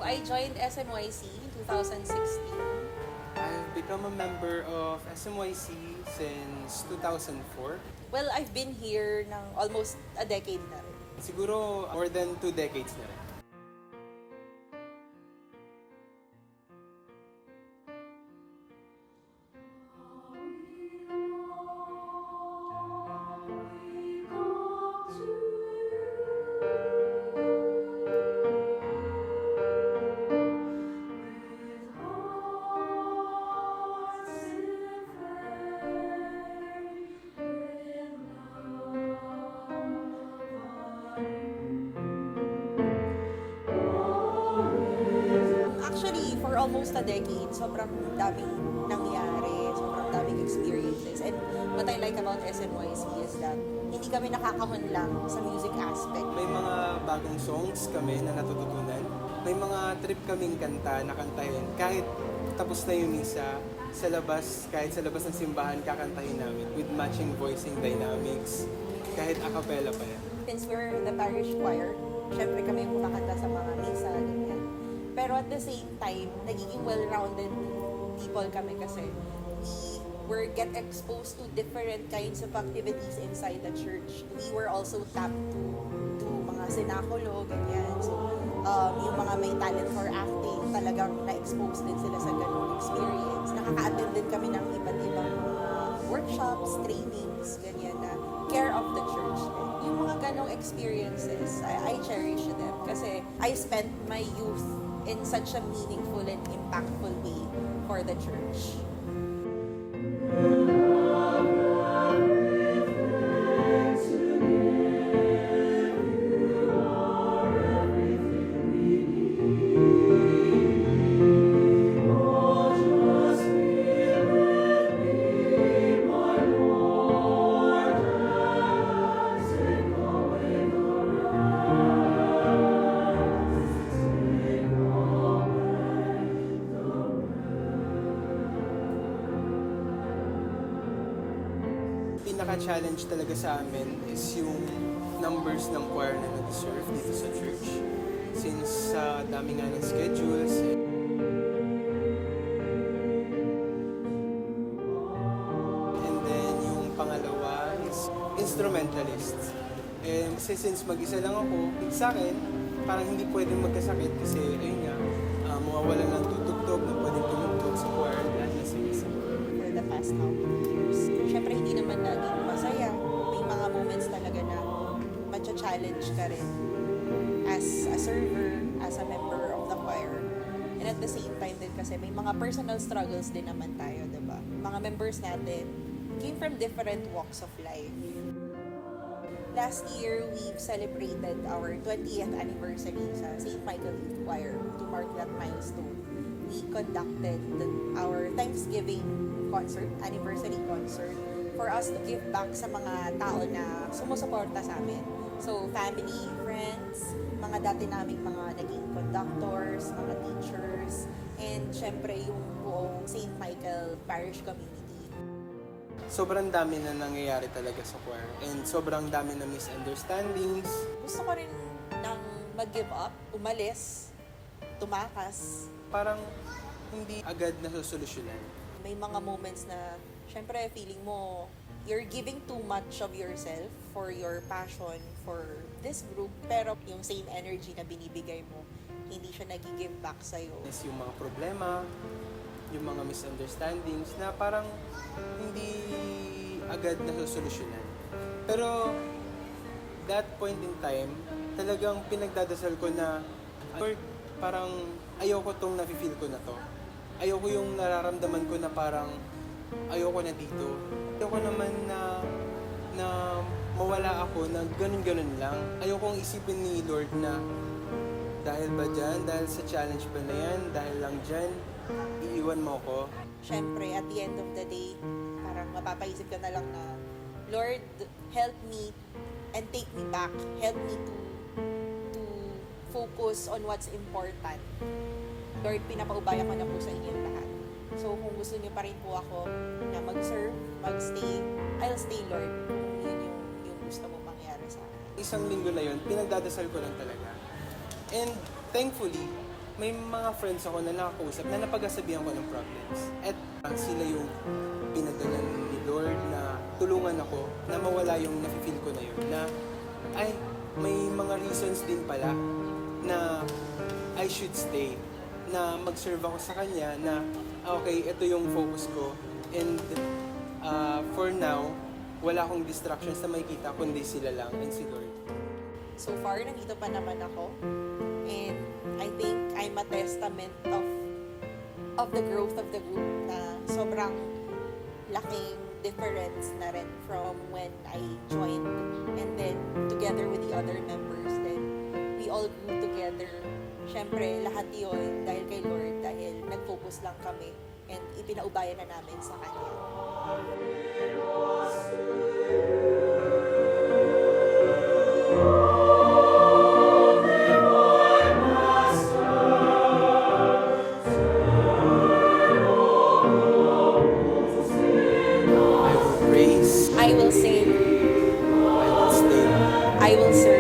I joined SMYC in 2016. I've become a member of SMYC since 2004. Well, I've been here ng almost a decade na rin. Siguro more than 2 decades na rin. Actually, for almost a decade, sobrang daming nangyari, sobrang daming experiences. And what I like about SMYC is that hindi kami nakakahon lang sa music aspect. May mga bagong songs kami na natututunan. May mga trip kaming kanta na kantahin. Kahit tapos na yung misa, sa labas, kahit sa labas ng simbahan, kakantahin namin with matching voicing dynamics. Kahit a cappella pa yan. Since we're the parish choir, syempre kami yung kumakanta sa mga misa, ganyan. Pero at the same time, nagiging well-rounded people kami kasi we get exposed to different kinds of activities inside the church. We were also tapped to mga sinakulo, ganyan. So, yung mga may talent for acting, talagang na-expose din sila sa ganung experience. Nakaka-attend din kami ng iba't ibang workshops, trainings, ganyan na care of the church. Yung mga ganong experiences, I cherish them kasi I spent my youth in such a meaningful and impactful way for the church. Pinaka-challenge talaga sa amin is yung numbers ng choir na nag-serve dito sa church. Since sa dami nga ng schedules. And then yung pangalawa is instrumentalists. And since mag-isa lang ako, sa akin, parang hindi pwedeng magkasakit kasi ayun nga, mawawala ng tutugtog na pwedeng tumugtog sa choir at nasa isa. For the past how many years. Siyempre, hindi naman laging masaya. May mga moments talaga na matcha-challenge ka rin as a server, as a member of the choir. And at the same time din kasi may mga personal struggles din naman tayo, diba? Mga members natin came from different walks of life. Last year, we've celebrated our 20th anniversary sa St. Michael Youth Choir. To mark that milestone, we conducted our Thanksgiving concert, anniversary concert, for us to give back sa mga tao na sumusuporta sa amin. So, family, friends, mga dati naming mga naging conductors, mga teachers, and syempre yung buong St. Michael Parish community. Sobrang dami na nangyayari talaga sa choir and sobrang dami na misunderstandings. Gusto ko rin nang mag-give up, umalis, tumakas. Parang hindi agad nasusolusyonan. May mga moments na syempre feeling mo you're giving too much of yourself for your passion for this group, pero yung same energy na binibigay mo, hindi siya nag-give back sa'yo. Is yung mga problema, yung mga misunderstandings na parang hindi agad nasusolusyonan. Pero that point in time, talagang pinagdadasal ko na, Lord, parang ayoko tong nafe-feel ko na to. Ayoko yung nararamdaman ko na parang ayoko na dito. Ayoko naman na mawala ako na ganun-ganun lang. Ayokong isipin ni Lord na dahil ba dyan, dahil sa challenge ba na yan, dahil lang dyan, iiwan mo ko. Syempre, at the end of the day, parang mapapaisip ka na lang na, Lord, help me and take me back. Help me to focus on what's important. Lord, pinapaubaya ko na po sa inyo lahat. So, kung gusto niyo pa rin po ako na mag-serve, mag-stay, I'll stay, Lord. Yun yung gusto mo mangyari sa akin. Isang linggo na yun, pinagdadasal ko lang talaga. And thankfully, may mga friends ako na nakakausap na napag-asabihan ko ng problems. At sila yung pinadalan ni Lord na tulungan ako na mawala yung nafe-feel ko na yun. Na, ay, may mga reasons din pala na I should stay. Na mag-serve ako sa Kanya na, okay, ito yung focus ko. And for now, wala akong distractions na makikita kundi sila lang and si Lord. So far, nandito pa naman ako. And I think I'm a testament of the growth of the group na sobrang laking difference na rin from when I joined. And then, together with the other members, then we all grew together. Siyempre, lahat yun dahil kay Lord, dahil nag-focus lang kami and ipinaubayan na namin sa Kanya. I will praise, I will sing, I will stay, I will serve.